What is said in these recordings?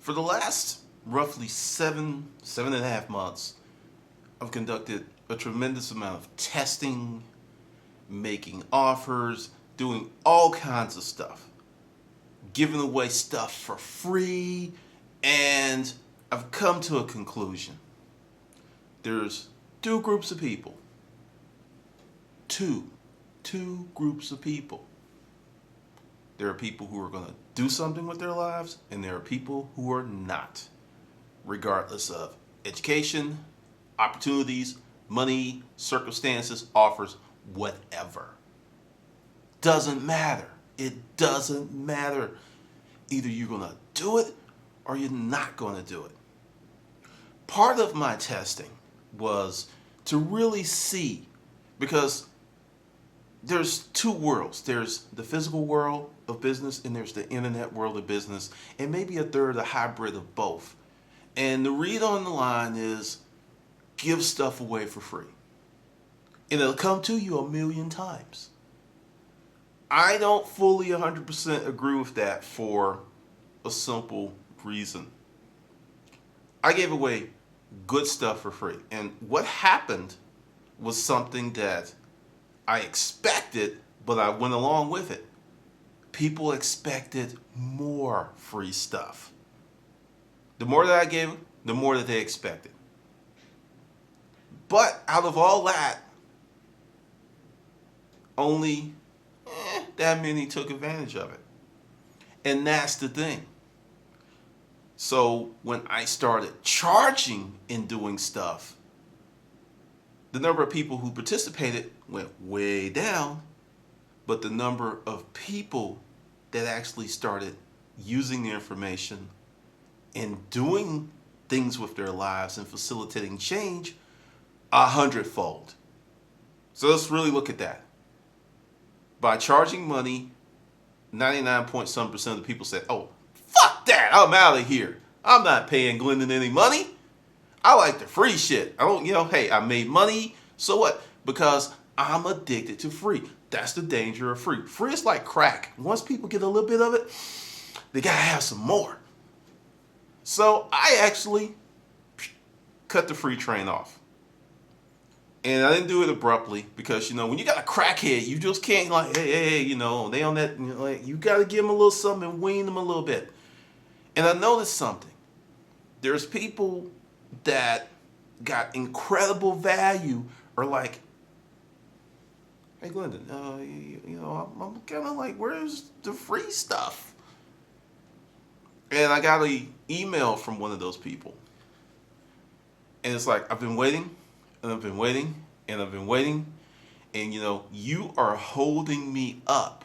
For the last roughly 7.5 months, I've conducted a tremendous amount of testing, making offers, doing all kinds of stuff, giving away stuff for free, and I've come to a conclusion. There's two groups of people. Two groups of people. There are people who are going to do something with their lives, and there are people who are not, regardless of education, opportunities, money, circumstances, offers, whatever. Doesn't matter. It doesn't matter. Either you're going to do it or you're not going to do it. Part of my testing was to really see, because there's two worlds. There's the physical world of business and there's the internet world of business, and maybe a third, a hybrid of both. And the read on the line is give stuff away for free. And it'll come to you a million times. I don't fully 100% agree with that for a simple reason. I gave away good stuff for free. And what happened was something that I expected, but I went along with it. People expected more free stuff. The more that I gave, the more that they expected. But out of all that, only that many took advantage of it. And that's the thing. So when I started charging and doing stuff, the number of people who participated went way down, but the number of people that actually started using the information and doing things with their lives and facilitating change 100-fold. So let's really look at that. By charging money, 99 point some percent of the people said, oh, fuck that, I'm out of here. I'm not paying Glendon any money. I like the free shit. I don't, hey, I made money, so what? Because I'm addicted to free. That's the danger of free. Free is like crack. Once people get a little bit of it, they gotta have some more. So I actually cut the free train off. And I didn't do it abruptly because, when you got a crackhead, you just can't hey, they on that, you got to give them a little something and wean them a little bit. And I noticed something. There's people that got incredible value or like, hey, Glendon, I'm kind of like, where's the free stuff? And I got an email from one of those people. And it's like, I've been waiting. And I've been waiting, and I've been waiting, and you are holding me up.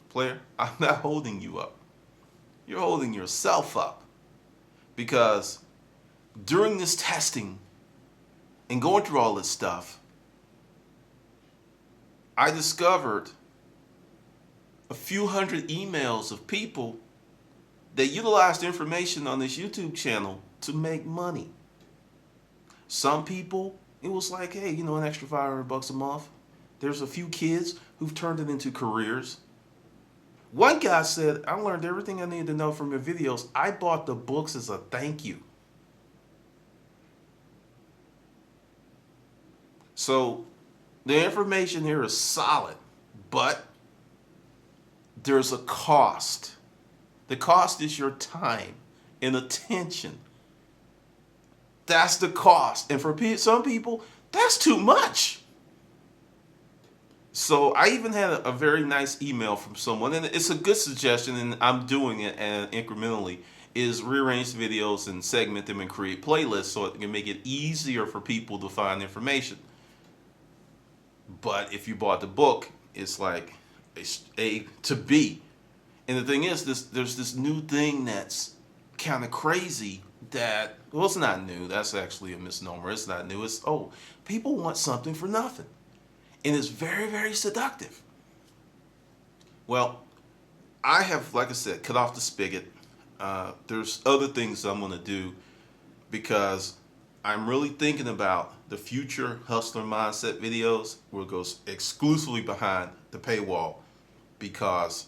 Player, I'm not holding you up. You're holding yourself up. Because during this testing and going through all this stuff, I discovered a few hundred emails of people that utilized information on this YouTube channel to make money. Some people, it was like, hey, an extra $500 a month. There's a few kids who've turned it into careers. One guy said, I learned everything I needed to know from your videos. I bought the books as a thank you. So the information here is solid, but there's a cost. The cost is your time and attention. That's the cost. And for some people, that's too much. So I even had a very nice email from someone, and it's a good suggestion, and I'm doing it incrementally, is rearrange videos and segment them and create playlists so it can make it easier for people to find information. But if you bought the book, it's like A to B. And the thing is, there's this new thing that's kind of crazy that, well, it's not new. That's actually a misnomer. It's not new. It's, people want something for nothing. And it's very, very seductive. Well, I have, like I said, cut off the spigot. There's other things I'm going to do because I'm really thinking about the future Hustler Mindset videos where it goes exclusively behind the paywall because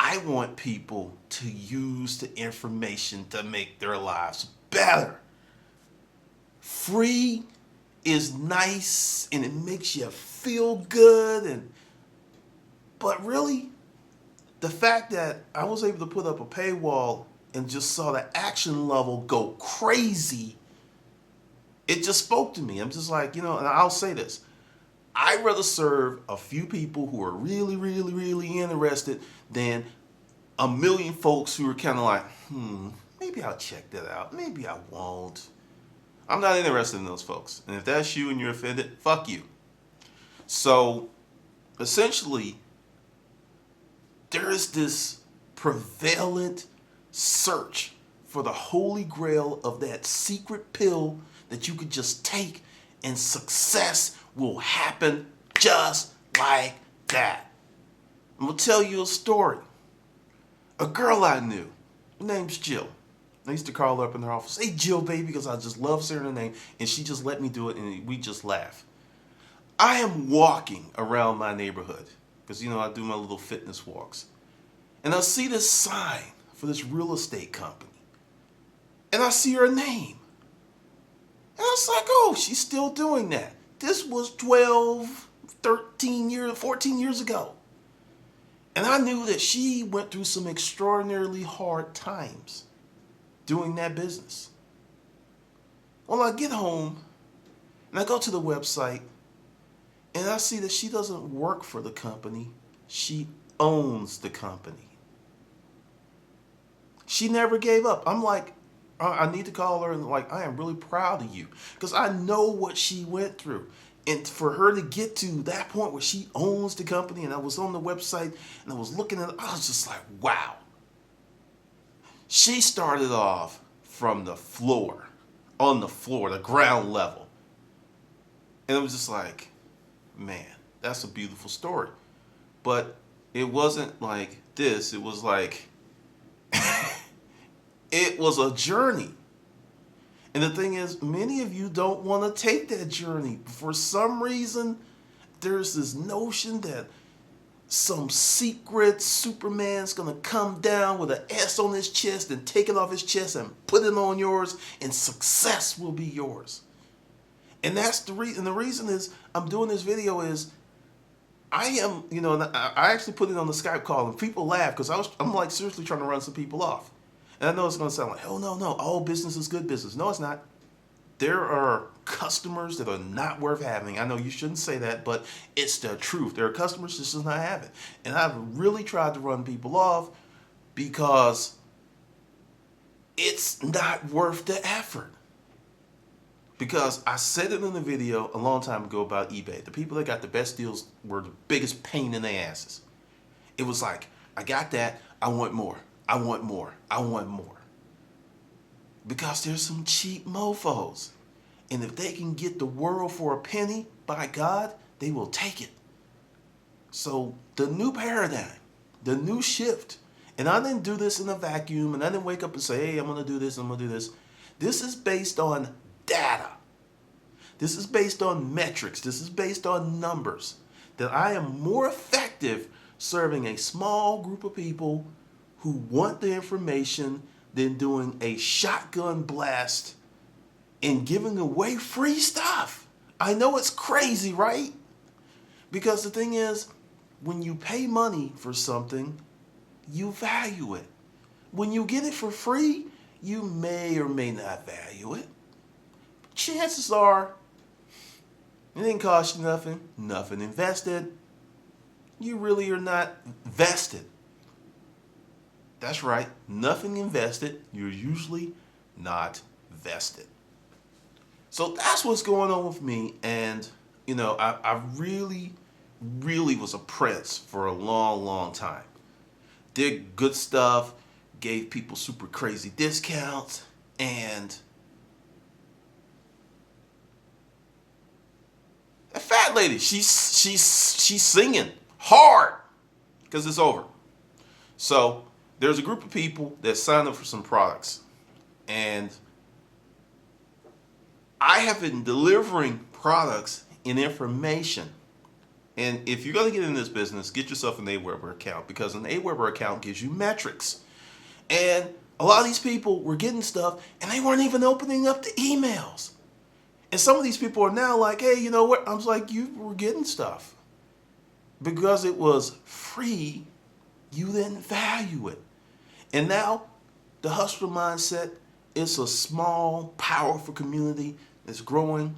I want people to use the information to make their lives better. Free is nice and it makes you feel good, but really, the fact that I was able to put up a paywall and just saw the action level go crazy, it just spoke to me. I'm just like, and I'll say this. I'd rather serve a few people who are really, really, really interested than a million folks who are kind of like, maybe I'll check that out. Maybe I won't. I'm not interested in those folks. And if that's you and you're offended, fuck you. So, essentially, there is this prevalent search for the holy grail of that secret pill that you could just take and success will happen just like that. I'm going to tell you a story. A girl I knew, her name's Jill. I used to call her up in her office, hey Jill baby, because I just love saying her name, and she just let me do it and we just laugh. I am walking around my neighborhood because I do my little fitness walks. And I see this sign for this real estate company. And I see her name. And I was like, oh, she's still doing that. This was 12, 13 years, 14 years ago. And I knew that she went through some extraordinarily hard times doing that business. Well, I get home and I go to the website and I see that she doesn't work for the company. She owns the company. She never gave up. I'm like, I need to call her and like, I am really proud of you because I know what she went through. And for her to get to that point where she owns the company, and I was on the website and I was looking at it, I was just like, wow. She started off from the floor, the ground level. And it was just like, man, that's a beautiful story. But it wasn't like this. It was like, it was a journey. And the thing is, many of you don't want to take that journey. For some reason, there's this notion that some secret Superman's going to come down with an S on his chest and take it off his chest and put it on yours, and success will be yours. And that's the reason. The reason is I'm doing this video is I am, I actually put it on the Skype call and people laugh because I'm like seriously trying to run some people off. And I know it's going to sound like, oh, no, all business is good business. No, it's not. There are customers that are not worth having. I know you shouldn't say that, but it's the truth. There are customers that just not have it. And I've really tried to run people off because it's not worth the effort. Because I said it in the video a long time ago about eBay. The people that got the best deals were the biggest pain in their asses. It was like, I got that, I want more. I want more. I want more. Because there's some cheap mofos. And if they can get the world for a penny, by God, they will take it. So the new paradigm, the new shift, and I didn't do this in a vacuum, and I didn't wake up and say, hey, I'm going to do this, I'm going to do this. This is based on data. This is based on metrics. This is based on numbers. That I am more effective serving a small group of people who want the information than doing a shotgun blast and giving away free stuff. I know it's crazy, right? Because the thing is, when you pay money for something, you value it. When you get it for free, you may or may not value it. Chances are, it didn't cost you nothing invested. You really are not vested. That's right, nothing invested, you're usually not vested. So that's what's going on with me, and I really, really was a prince for a long, long time. Did good stuff, gave people super crazy discounts, and that fat lady, she's singing hard because it's over. So there's a group of people that signed up for some products, and I have been delivering products and information And if you're going to get in this business, get yourself an Aweber account, because an Aweber account gives you metrics. And a lot of these people were getting stuff and they weren't even opening up the emails. And some of these people are now like, hey, you know what? I was like, you were getting stuff. Because it was free, you didn't value it. And now the hustler mindset is a small, powerful community that's growing.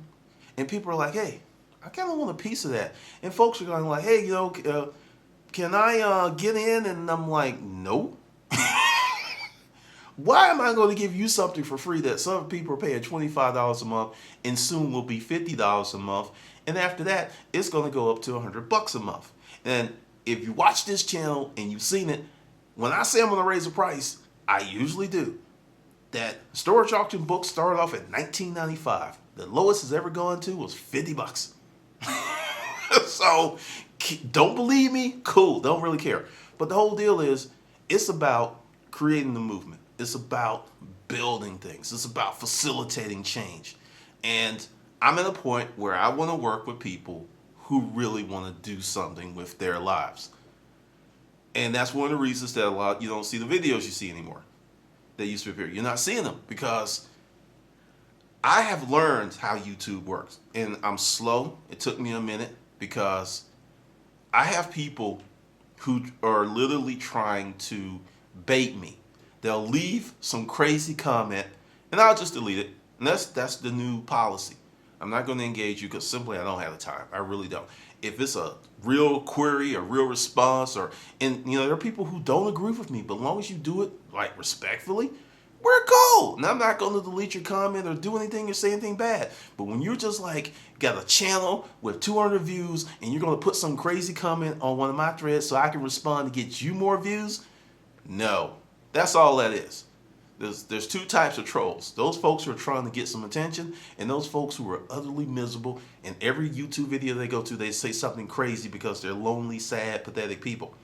And people are like, hey, I kind of want a piece of that. And folks are going like, hey, can I get in? And I'm like, no. Why am I going to give you something for free that some people are paying $25 a month and soon will be $50 a month? And after that, it's going to go up to $100 a month. And if you watch this channel and you've seen it, when I say I'm going to raise the price, I usually do. That storage auction book started off at $19.95. The lowest it's ever gone to was $50. So don't believe me? Cool. Don't really care. But the whole deal is, it's about creating the movement. It's about building things. It's about facilitating change. And I'm at a point where I want to work with people who really want to do something with their lives. And that's one of the reasons that you don't see the videos you see anymore. They used to appear. You're not seeing them because I have learned how YouTube works. And I'm slow. It took me a minute because I have people who are literally trying to bait me. They'll leave some crazy comment and I'll just delete it. And that's the new policy. I'm not going to engage you because simply I don't have the time. I really don't. If it's a real query, a real response, and there are people who don't agree with me, but as long as you do it like respectfully, we're cool. And I'm not going to delete your comment or do anything or say anything bad. But when you're just like got a channel with 200 views and you're going to put some crazy comment on one of my threads so I can respond to get you more views, no. That's all that is. There's two types of trolls. Those folks who are trying to get some attention, and those folks who are utterly miserable. And every YouTube video they go to, they say something crazy because they're lonely, sad, pathetic people.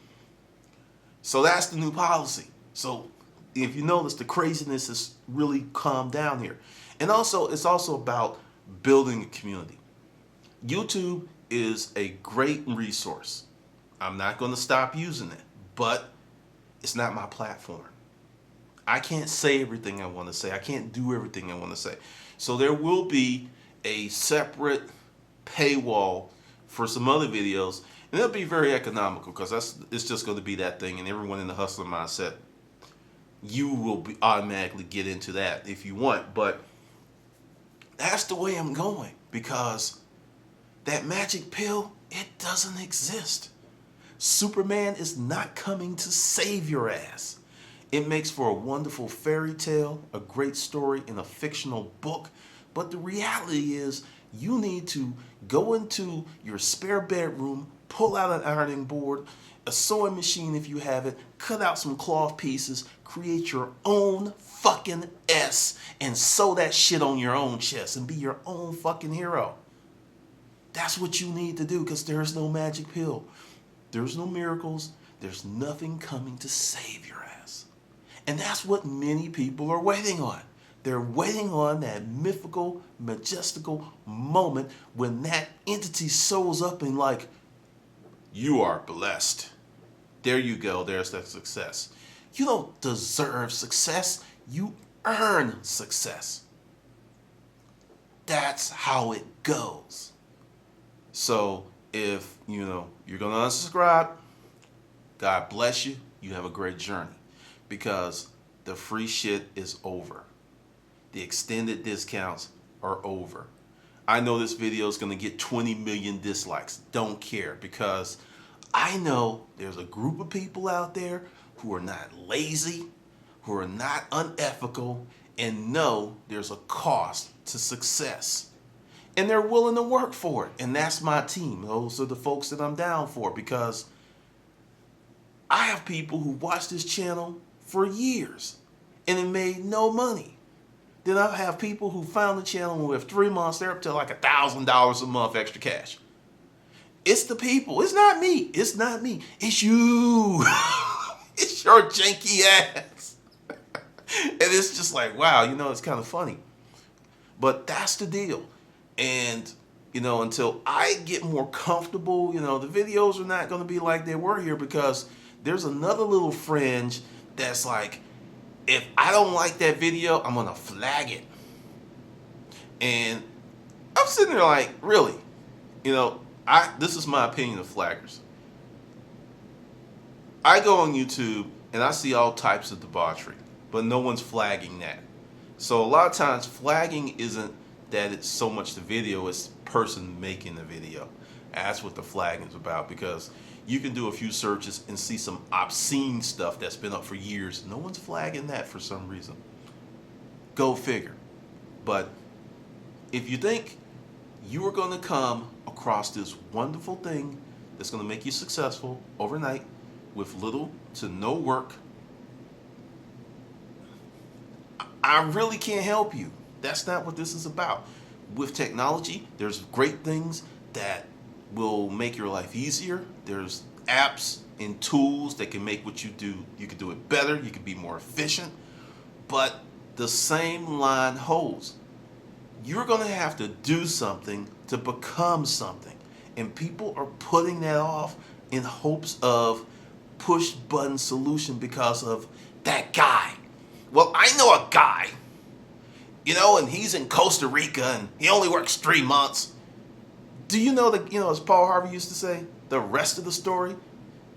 So that's the new policy. So if you notice, the craziness has really calmed down here. And also, it's also about building a community. YouTube is a great resource. I'm not going to stop using it, but it's not my platform. I can't say everything I want to say. I can't do everything I want to say. So there will be a separate paywall for some other videos, and it'll be very economical because it's just going to be that thing, and everyone in the hustler mindset, you will automatically get into that if you want. But that's the way I'm going, because that magic pill, it doesn't exist. Superman is not coming to save your ass. It makes for a wonderful fairy tale, a great story in a fictional book. But the reality is, you need to go into your spare bedroom, pull out an ironing board, a sewing machine if you have it, cut out some cloth pieces, create your own fucking S, and sew that shit on your own chest and be your own fucking hero. That's what you need to do, because there's no magic pill. There's no miracles. There's nothing coming to save your ass. And that's what many people are waiting on. They're waiting on that mythical, majestical moment when that entity shows up and like, you are blessed. There you go. There's that success. You don't deserve success. You earn success. That's how it goes. So if, you're going to unsubscribe, God bless you. You have a great journey, because the free shit is over. The extended discounts are over. I know this video is going to get 20 million dislikes. Don't care, because I know there's a group of people out there who are not lazy, who are not unethical, and know there's a cost to success. And they're willing to work for it. And that's my team. Those are the folks that I'm down for, because I have people who watch this channel for years and it made no money. Then I have people who found the channel and with 3 months, they're up to like $1,000 a month extra cash. It's the people. It's not me. It's not me. It's you. It's your janky ass. And it's just like, wow, it's kind of funny. But that's the deal. And, until I get more comfortable. The videos are not going to be like they were here, because there's another little fringe that's like, if I don't like that video, I'm going to flag it. And I'm sitting there like, really? This is my opinion of flaggers. I go on YouTube and I see all types of debauchery, but no one's flagging that. So a lot of times flagging isn't that it's so much the video, it's the person making the video. That's what the flagging is about, because you can do a few searches and see some obscene stuff that's been up for years. No one's flagging that for some reason. Go figure. But if you think you are going to come across this wonderful thing that's going to make you successful overnight with little to no work, I really can't help you. That's not what this is about. With technology, there's great things that will make your life easier. There's apps and tools that can make what you do, you can do it better, you can be more efficient. But the same line holds. You're going to have to do something to become something. And people are putting that off in hopes of push button solution because of that guy. Well, I know a guy, and he's in Costa Rica and he only works 3 months. Do you know that, as Paul Harvey used to say, the rest of the story?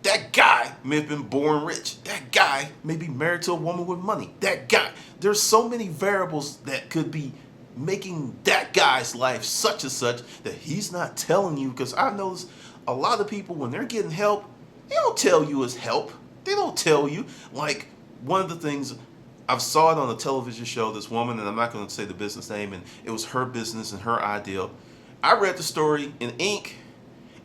That guy may have been born rich. That guy may be married to a woman with money. That guy, there's so many variables that could be making that guy's life such and such that he's not telling you. Because I've noticed a lot of people, when they're getting help, they don't tell you it's help. They don't tell you. Like, one of the things, I saw it on a television show, this woman, and I'm not going to say the business name, and it was her business and her ideal. I read the story in ink,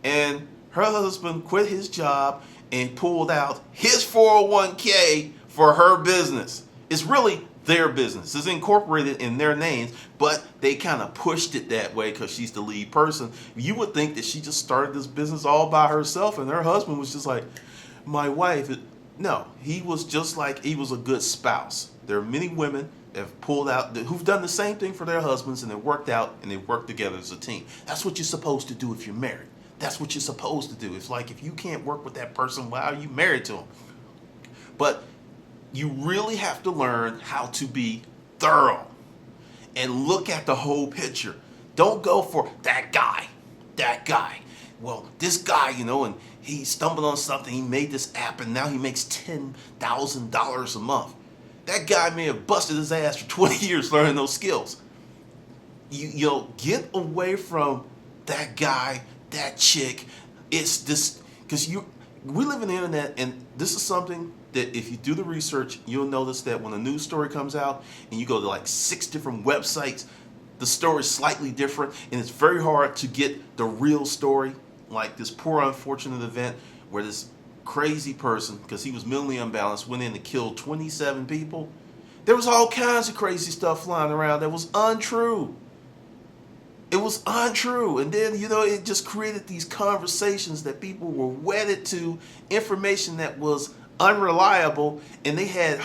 and her husband quit his job and pulled out his 401k for her business. It's really their business. It's incorporated in their names, but they kind of pushed it that way because she's the lead person. You would think that she just started this business all by herself, and her husband was just like, my wife. No, he was just like, he was a good spouse. There are many women that have pulled out, who've done the same thing for their husbands, and they worked out and they worked together as a team. That's what you're supposed to do if you're married. That's what you're supposed to do. It's like, if you can't work with that person, why are you married to him? But you really have to learn how to be thorough and look at the whole picture. Don't go for that guy. Well, this guy, and he stumbled on something. He made this app, and now he makes $10,000 a month. That guy may have busted his ass for 20 years learning those skills. You get away from that guy, that chick. It's this, because we live in the internet, and this is something that if you do the research, you'll notice that when a news story comes out and you go to like 6 different websites, the story is slightly different, and it's very hard to get the real story. Like this poor unfortunate event where this crazy person, because he was mentally unbalanced, went in and killed 27 people. There was all kinds of crazy stuff flying around that was untrue. It was untrue. And then, it just created these conversations that people were wedded to information that was unreliable, and they had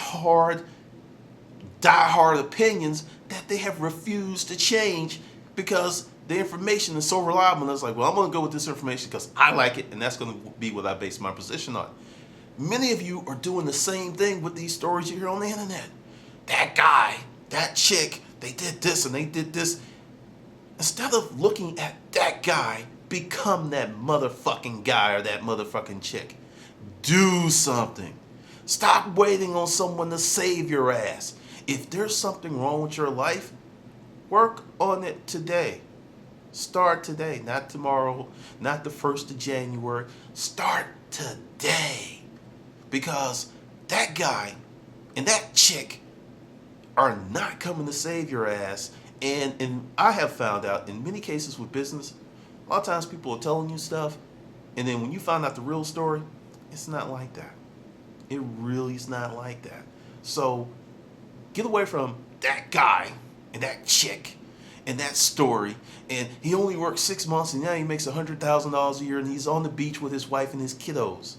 die-hard opinions that they have refused to change because the information is so reliable. And it's like, well, I'm going to go with this information because I like it, and that's going to be what I base my position on. Many of you are doing the same thing with these stories you hear on the internet. That guy, that chick, they did this and they did this. Instead of looking at that guy, become that motherfucking guy or that motherfucking chick. Do something. Stop waiting on someone to save your ass. If there's something wrong with your life, work on it today. Start today, not tomorrow, not the 1st of January. Start today. Because that guy and that chick are not coming to save your ass. And I have found out in many cases with business, a lot of times people are telling you stuff, and then when you find out the real story, it's not like that. It really is not like that. So get away from that guy and that chick and that story. And he only worked 6 months and now he makes $100,000 a year and he's on the beach with his wife and his kiddos.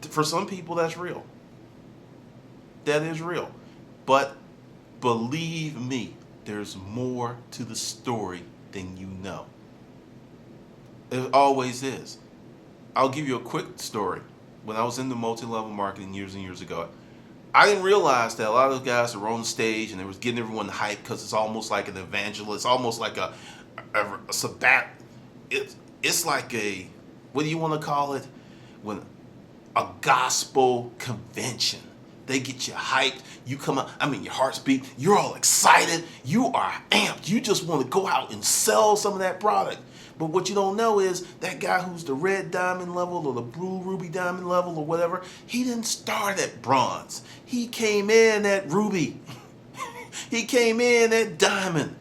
For some people, that's real. That is real. But believe me, there's more to the story than you know. It always is. I'll give you a quick story. When I was in the multi-level marketing years and years ago, I didn't realize that a lot of those guys that were on stage and they was getting everyone hyped because it's almost like an evangelist, almost like a sabbat. It's like a, what do you want to call it? When a gospel convention. They get you hyped. You come out, I mean, your heart's beat. You're all excited. You are amped. You just want to go out and sell some of that product. But what you don't know is that guy who's the red diamond level or the blue ruby diamond level or whatever, he didn't start at bronze. He came in at ruby. He came in at diamond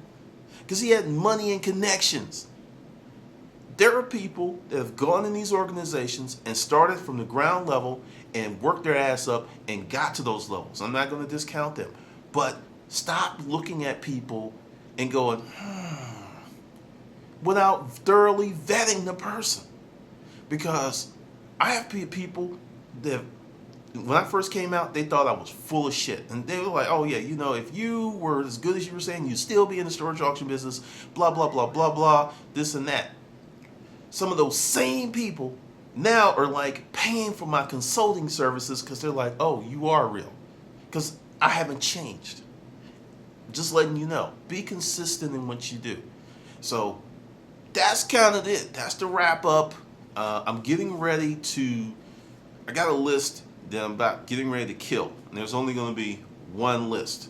because he had money and connections. There are people that have gone in these organizations and started from the ground level and worked their ass up and got to those levels. I'm not going to discount them. But stop looking at people and going, without thoroughly vetting the person. Because I have people that, when I first came out, they thought I was full of shit. And they were like, oh yeah, you know, if you were as good as you were saying, you'd still be in the storage auction business, blah, blah, blah, blah, blah, this and that. Some of those same people now are like paying for my consulting services because they're like, oh, you are real. Because I haven't changed. Just letting you know, be consistent in what you do. So that's kind of it. That's the wrap up. I'm getting ready to, I got a list that I'm about getting ready to kill. And there's only going to be one list,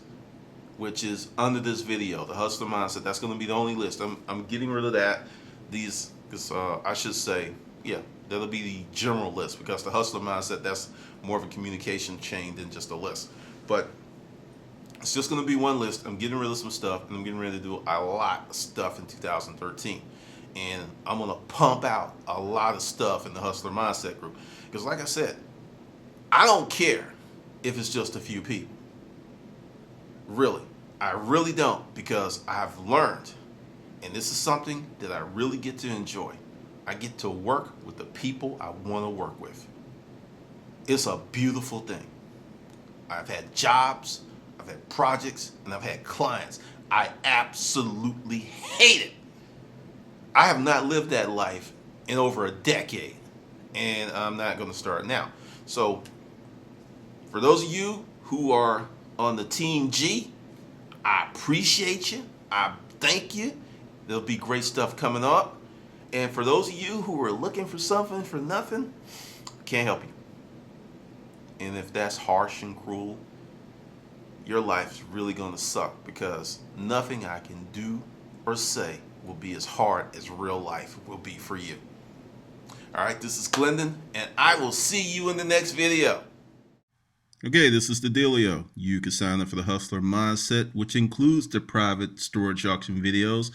which is under this video, the Hustler Mindset. That's going to be the only list. I'm getting rid of that. These, because I should say, yeah, that'll be the general list, because the Hustler Mindset, that's more of a communication chain than just a list. But it's just going to be one list. I'm getting rid of some stuff, and I'm getting ready to do a lot of stuff in 2013. And I'm going to pump out a lot of stuff in the Hustler Mindset group. Because like I said, I don't care if it's just a few people. Really. I really don't, because I've learned, and this is something that I really get to enjoy. I get to work with the people I want to work with. It's a beautiful thing. I've had jobs, I've had projects, and I've had clients. I absolutely hate it. I have not lived that life in over a decade, and I'm not going to start now. So for those of you who are on the Team G, I appreciate you. I thank you. There'll be great stuff coming up. And for those of you who are looking for something for nothing, can't help you. And if that's harsh and cruel, your life's really going to suck, because nothing I can do or say will be as hard as real life will be for you. All right, this is Glendon, and I will see you in the next video. Okay, this is the dealio. You can sign up for the Hustler Mindset, which includes the private storage auction videos,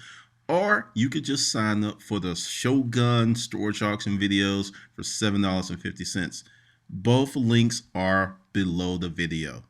or you could just sign up for the Shogun storage auction videos for $7.50. Both links are below the video.